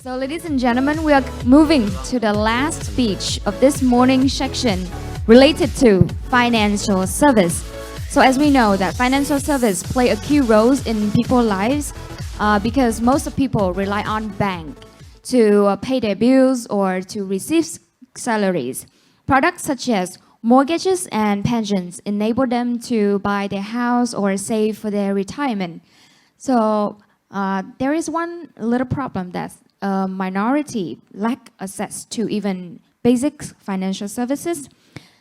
So, ladies and gentlemen, we are moving to the last speech of this morning section related to financial service. So, as we know that financial service play a key role in people's lives because most of people rely on bank to pay their bills or to receive salaries. Products such as mortgages and pensions enable them to buy their house or save for their retirement. So there is one little problem that a minority lack access to even basic financial services.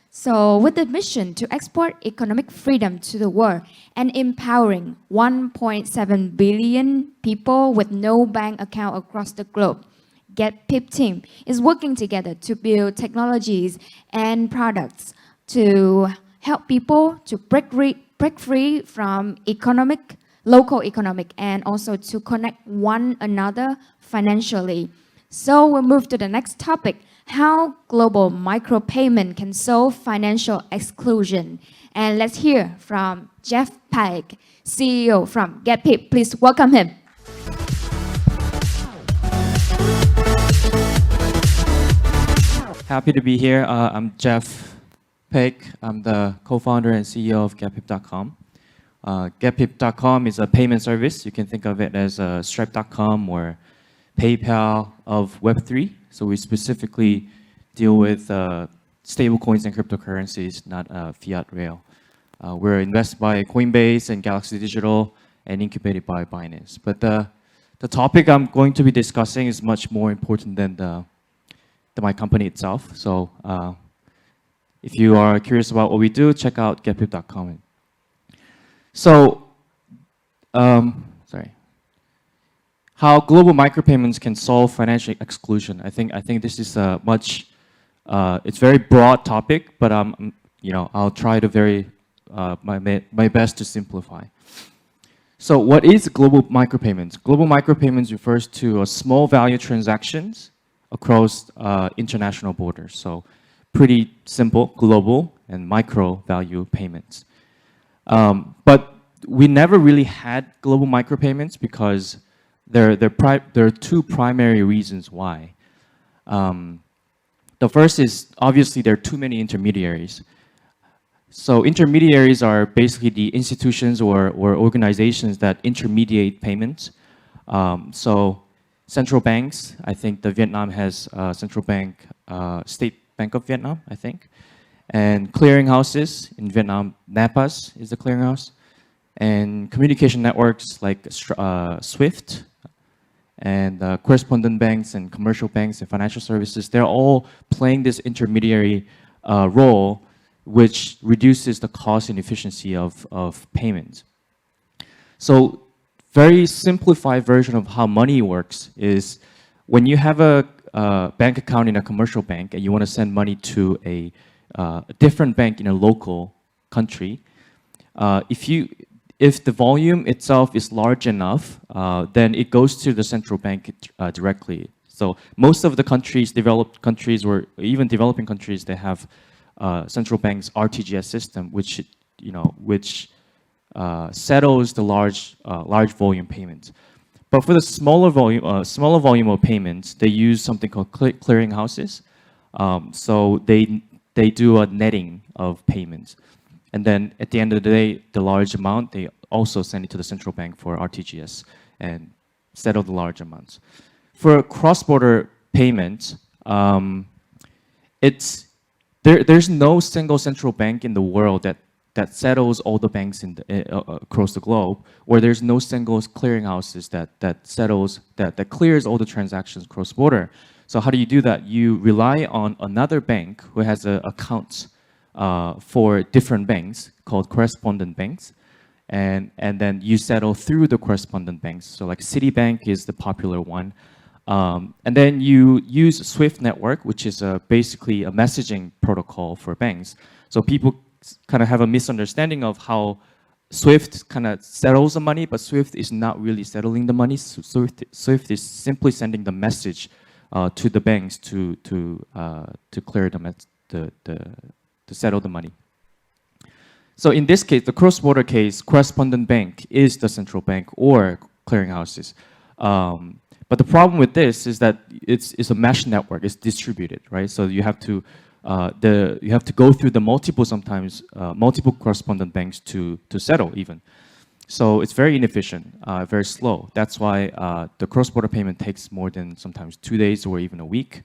So with the mission to export economic freedom to the world and empowering 1.7 billion people with no bank account across the globe, GetPip team is working together to build technologies and products to help people to break free from local economic, and also to connect one another financially. So we'll move to the next topic, how global micropayment can solve financial exclusion. And let's hear from Jeff Pike, CEO from GetPip. Please welcome him. Happy to be here. I'm Jeff Pike. I'm the co-founder and CEO of GetPip.com. GetPip.com is a payment service. You can think of it as Stripe.com or PayPal of Web3. So we specifically deal with stablecoins and cryptocurrencies, not fiat rail. We're invested by Coinbase and Galaxy Digital and incubated by Binance. But the topic I'm going to be discussing is much more important than my company itself. So if you are curious about what we do, check out getpip.com. So, how global micropayments can solve financial exclusion. I think this is a it's very broad topic, but I'll try to my best to simplify. So, what is global micropayments? Global micropayments refers to small value transactions across international borders. So, pretty simple, global and micro value payments. But we never really had global micropayments because there are two primary reasons why. The first is obviously there are too many intermediaries. So intermediaries are basically the institutions or organizations that intermediate payments. So central banks, I think the Vietnam has central bank, State Bank of Vietnam, I think. And clearinghouses in Vietnam, NAPAS is the clearinghouse. And communication networks like SWIFT and correspondent banks and commercial banks and financial services, they're all playing this intermediary role, which reduces the cost and efficiency of payments. So very simplified version of how money works is when you have a bank account in a commercial bank and you want to send money to a different bank in a local country, if the volume itself is large enough, then it goes to the central bank directly. So most of the countries, developed countries or even developing countries, they have central bank's RTGS system, which settles the large volume payments. But for the smaller volume of payments, they use something called clearinghouses. So they do a netting of payments. And then at the end of the day, the large amount, they also send it to the central bank for RTGS and settle the large amounts. For cross-border payments, there's no single central bank in the world that settles all the banks across the globe, or there's no single clearinghouses that clears all the transactions cross-border. So how do you do that? You rely on another bank who has accounts for different banks called correspondent banks, and then you settle through the correspondent banks. So like Citibank is the popular one. And then you use SWIFT network, which is basically a messaging protocol for banks. So people kind of have a misunderstanding of how SWIFT kind of settles the money, but SWIFT is not really settling the money. SWIFT is simply sending the message to the banks to clear to settle the money. So in this case, the cross-border case, correspondent bank is the central bank or clearinghouses. But the problem with this is that it's a mesh network. It's distributed, right? So you have to go through the multiple correspondent banks to settle even. So it's very inefficient, very slow. That's why the cross-border payment takes more than sometimes 2 days or even a week.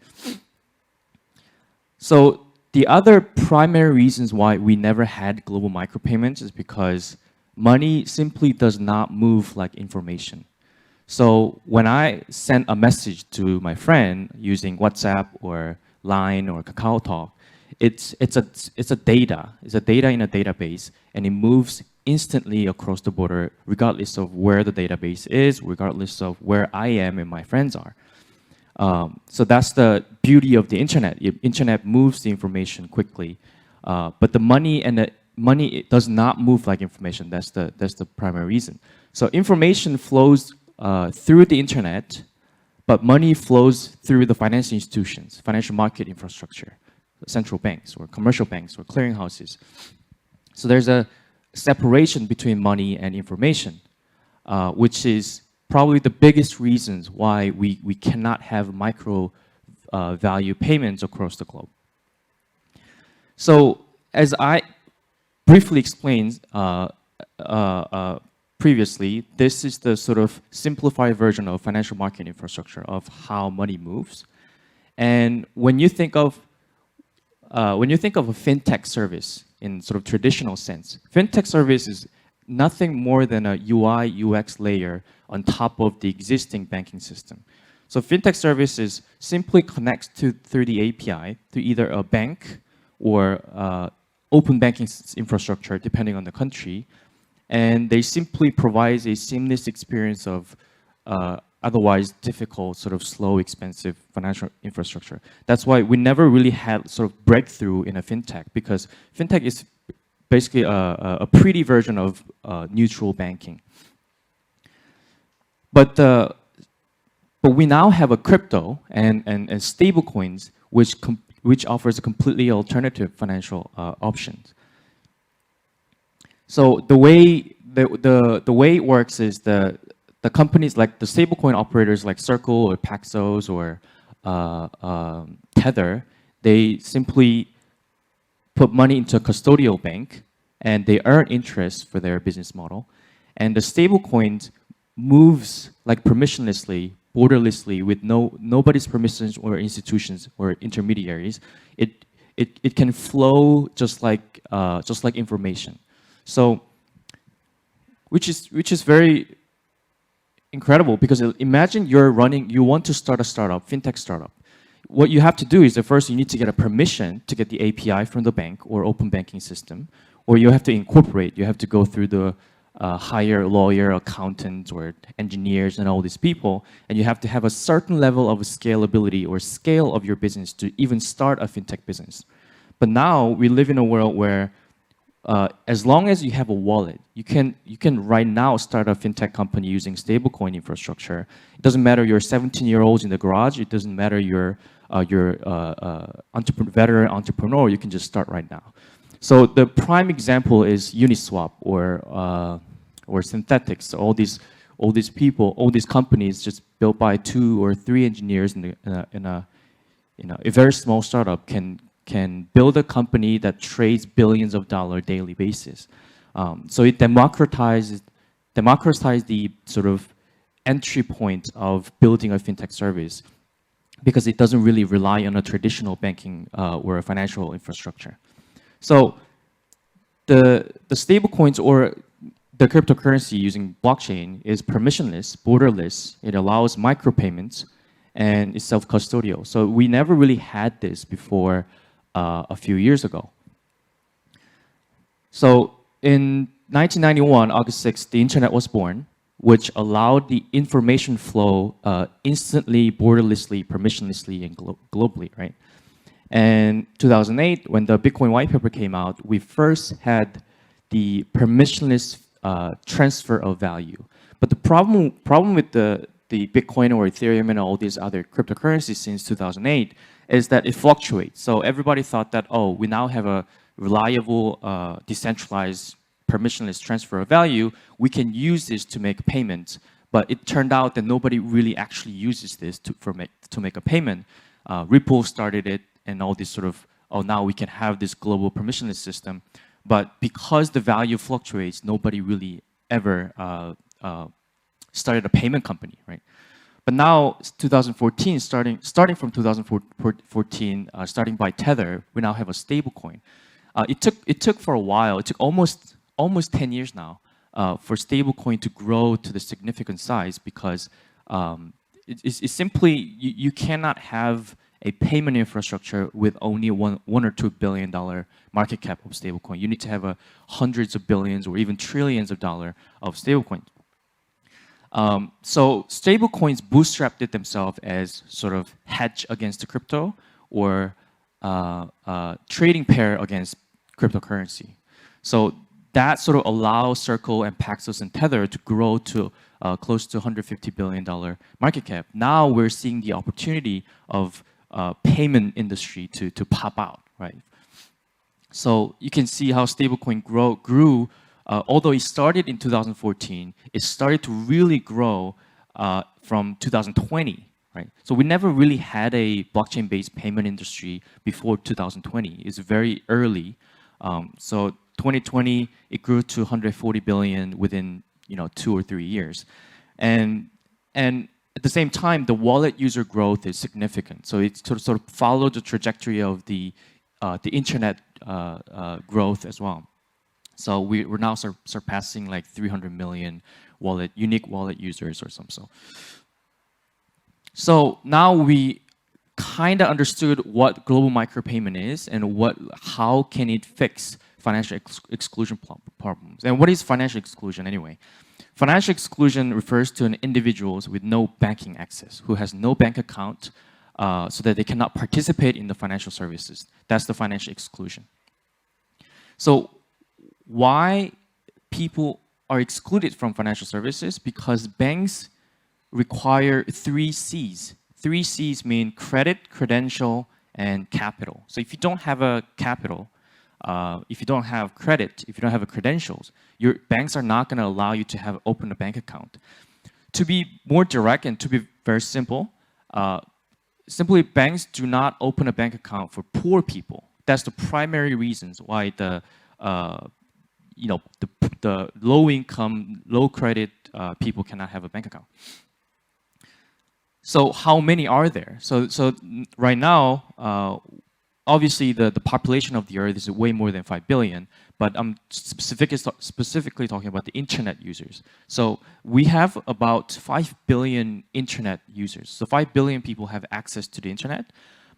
So the other primary reasons why we never had global micropayments is because money simply does not move like information. So when I send a message to my friend using WhatsApp or Line or KakaoTalk, it's a data in a database, and it moves instantly across the border, regardless of where the database is, regardless of where I am and my friends are. So that's the beauty of the internet. The internet moves the information quickly, but the money it does not move like information. That's the primary reason. So information flows through the internet, but money flows through the financial institutions, financial market infrastructure, central banks or commercial banks or clearinghouses. So there's a separation between money and information, which is probably the biggest reasons why we cannot have micro value payments across the globe. So as I briefly explained previously, this is the sort of simplified version of financial market infrastructure of how money moves. And when you think of a fintech service in sort of traditional sense, fintech service is nothing more than a UI UX layer on top of the existing banking system. So fintech services simply connects through the API to either a bank or open banking infrastructure, depending on the country, and they simply provide a seamless experience of otherwise difficult, sort of slow, expensive financial infrastructure. That's why we never really had sort of breakthrough in a fintech, because fintech is basically a pretty version of neutral banking. But we now have a crypto and stable coins, which offers a completely alternative financial options. So the way it works is the companies like the stablecoin operators like Circle or Paxos or Tether, they simply put money into a custodial bank and they earn interest for their business model. And the stablecoin moves like permissionlessly, borderlessly, with nobody's permissions or institutions or intermediaries. It can flow just like information. So, which is very incredible, because imagine you want to start a startup, fintech startup. What you have to do is that first you need to get a permission to get the API from the bank or open banking system, or you have to incorporate. You have to go through the hire lawyer, accountants, or engineers, and all these people, and you have to have a certain level of scalability or scale of your business to even start a fintech business. But now we live in a world where as long as you have a wallet, you can right now start a fintech company using stablecoin infrastructure. It doesn't matter you're 17-year-olds in the garage. It doesn't matter you're veteran entrepreneur. You can just start right now. So the prime example is Uniswap or Synthetics. All these people, all these companies, just built by 2 or 3 engineers in a very small startup can build a company that trades billions of dollars daily basis. So it democratized the sort of entry point of building a fintech service, because it doesn't really rely on a traditional banking or a financial infrastructure. So the stablecoins or the cryptocurrency using blockchain is permissionless, borderless. It allows micropayments, and it's self-custodial. So we never really had this before a few years ago. So in 1991, August 6th, the internet was born, which allowed the information flow instantly, borderlessly, permissionlessly, and globally, right? And 2008, when the Bitcoin white paper came out, we first had the permissionless transfer of value. But the problem with the Bitcoin or Ethereum and all these other cryptocurrencies since 2008 is that it fluctuates. So everybody thought that, oh, we now have a reliable, decentralized, permissionless transfer of value. We can use this to make payments. But it turned out that nobody really actually uses this to make a payment. Ripple started it, and all this sort of, oh, now we can have this global permissionless system. But because the value fluctuates, nobody really ever started a payment company, right? But now, 2014, starting from 2014, starting by Tether, we now have a stable coin. It took for a while. It took almost 10 years now for stablecoin to grow to the significant size, because it's simply you cannot have a payment infrastructure with only $1 or $2 billion market cap of stablecoin. You need to have hundreds of billions or even trillions of dollars of stablecoin. So stablecoins bootstrapped it themselves as sort of hedge against the crypto, or trading pair against cryptocurrency. So that sort of allows Circle and Paxos and Tether to grow to close to $150 billion market cap. Now we're seeing the opportunity of payment industry to pop out, right? So you can see how stablecoin grew. Although it started in 2014, it started to really grow from 2020, right? So we never really had a blockchain-based payment industry before 2020. It's very early. So 2020, it grew to 140 billion within 2 or 3 years, and at the same time, the wallet user growth is significant. So it sort of followed the trajectory of the internet growth as well. So we're now surpassing like 300 million unique wallet users or something. So now we kind of understood what global micropayment is and how can it fix financial exclusion problems. And what is financial exclusion anyway? Financial exclusion refers to an individuals with no banking access, who has no bank account, so that they cannot participate in the financial services. That's the financial exclusion. So why people are excluded from financial services? Because banks require 3 C's. 3 C's mean credit, credential, and capital. So if you don't have a capital, if you don't have credit, if you don't have a credentials, your banks are not going to allow you to open a bank account. To be more direct and to be very simple, simply banks do not open a bank account for poor people. That's the primary reasons why the low income, low credit people cannot have a bank account. So how many are there? So right now, obviously the population of the earth is way more than 5 billion, but I'm specifically talking about the internet users. So we have about 5 billion internet users. So 5 billion people have access to the internet,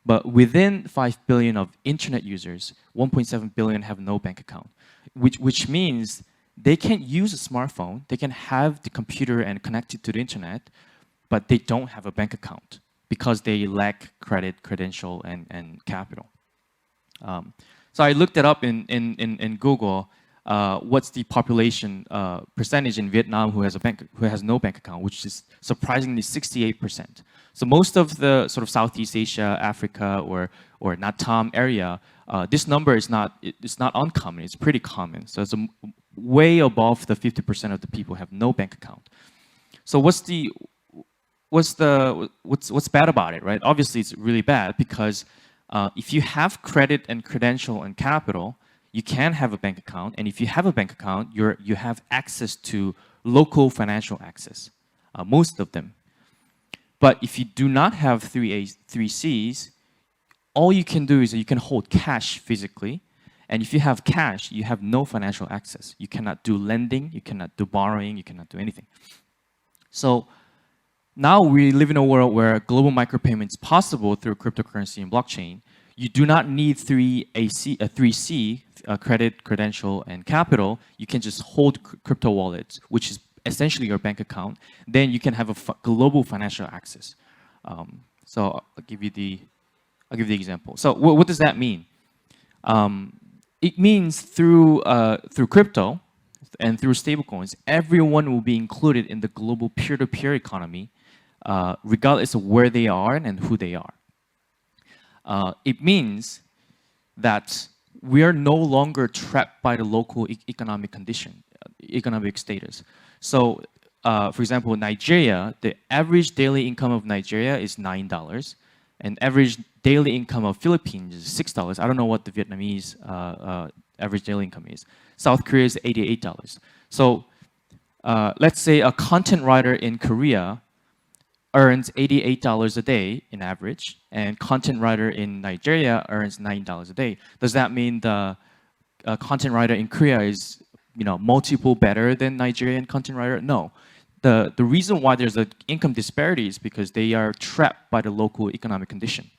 but within 5 billion of internet users, 1.7 billion have no bank account, which means they can use a smartphone, they can have the computer and connect it to the internet, but they don't have a bank account because they lack credit, credential, and capital. So I looked it up in Google. What's the population percentage in Vietnam who has no bank account, which is surprisingly 68%. So most of the sort of Southeast Asia, Africa, or Natam area, this number is not uncommon. It's pretty common. So it's way above the 50% of the people have no bank account. So what's bad about it, right? Obviously, it's really bad because if you have credit and credential and capital, you can have a bank account, and if you have a bank account, you have access to local financial access, most of them. But if you do not have 3 C's, all you can do is you can hold cash physically, and if you have cash, you have no financial access. You cannot do lending, you cannot do borrowing, you cannot do anything. So now we live in a world where global micropayment is possible through cryptocurrency and blockchain. You do not need 3C, credit, credential, and capital. You can just hold crypto wallets, which is essentially your bank account. Then you can have a global financial access. So I'll give you the example. So what does that mean? It means through crypto and through stablecoins, everyone will be included in the global peer-to-peer economy, regardless of where they are and who they are. It means that we are no longer trapped by the local economic condition, economic status. So for example, Nigeria, the average daily income of Nigeria is $9, and average daily income of Philippines is $6. I don't know what the Vietnamese average daily income is. South Korea is $88. So let's say a content writer in Korea earns $88 a day in average, and content writer in Nigeria earns $9 a day. Does that mean the content writer in Korea is multiple better than Nigerian content writer? No. The reason why there's an income disparity is because they are trapped by the local economic condition.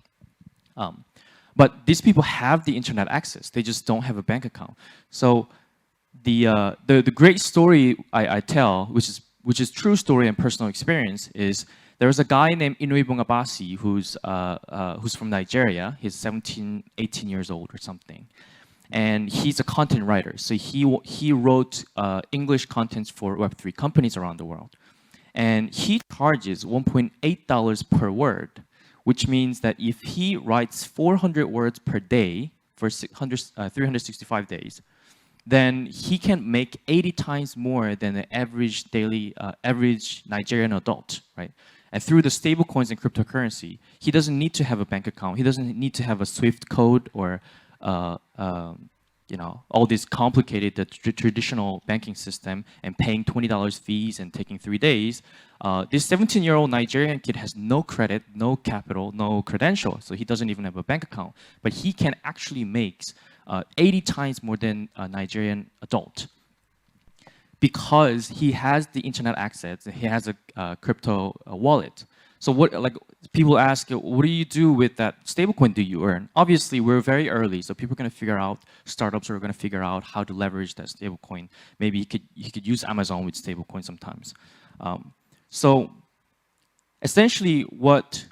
But these people have the internet access. They just don't have a bank account. So the great story I tell, which is true story and personal experience, is there's a guy named Inoue Abasi who's from Nigeria. He's 17, 18 years old or something. And he's a content writer. So he wrote English contents for Web3 companies around the world. And he charges $1.8 per word, which means that if he writes 400 words per day for 365 days, then he can make 80 times more than the average Nigerian adult, right? And through the stablecoins and cryptocurrency, he doesn't need to have a bank account. He doesn't need to have a SWIFT code or all this complicated traditional banking system and paying $20 fees and taking 3 days. This 17-year-old Nigerian kid has no credit, no capital, no credential, so he doesn't even have a bank account. But he can actually make 80 times more than a Nigerian adult because he has the internet access. He has a crypto wallet. So people ask, what do you do with that stablecoin do you earn? Obviously, we're very early, so people are going to figure out, startups are going to figure out how to leverage that stablecoin. Maybe you could use Amazon with stablecoin sometimes. So essentially what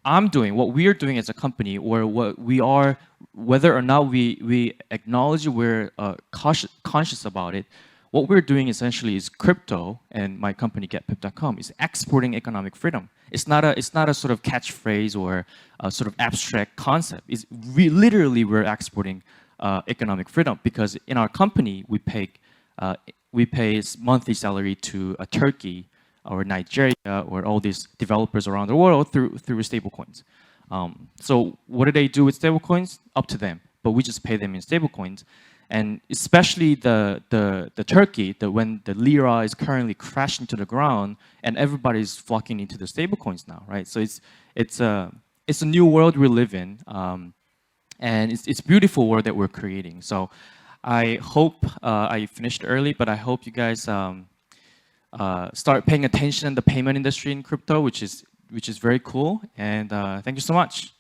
I'm doing, what we're doing as a company, or what we are, whether or not we acknowledge we're conscious about it, what we're doing essentially is crypto, and my company GetPip.com is exporting economic freedom. It's not a sort of catchphrase or a sort of abstract concept. It's literally we're exporting economic freedom, because in our company we pay monthly salary to Turkey or Nigeria or all these developers around the world through stablecoins. So what do they do with stablecoins? Up to them. But we just pay them in stablecoins. And especially the Turkey, when the lira is currently crashing to the ground, and everybody's flocking into the stablecoins now, right? So it's a new world we live in, and it's a beautiful world that we're creating. So I hope I finished early, but I hope you guys start paying attention in the payment industry in crypto, which is very cool. And thank you so much.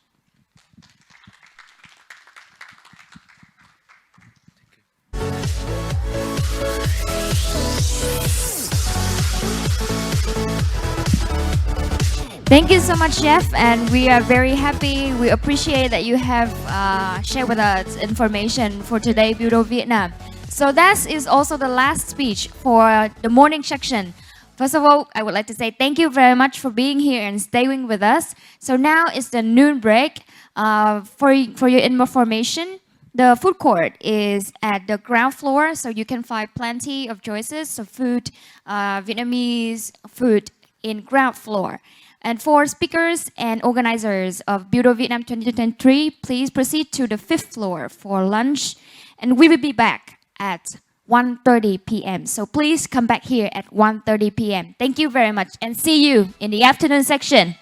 Thank you so much, Jeff, and we are very happy. We appreciate that you have shared with us information for today, BUIDL Vietnam. So that is also the last speech for the morning section. First of all, I would like to say thank you very much for being here and staying with us. So now it's the noon break. For your information, the food court is at the ground floor, so you can find plenty of choices of food, Vietnamese food in ground floor. And for speakers and organizers of BUIDL Vietnam 2023, please proceed to the 5th floor for lunch. And we will be back at 1:30 p.m. So please come back here at 1:30 p.m. Thank you very much and see you in the afternoon section.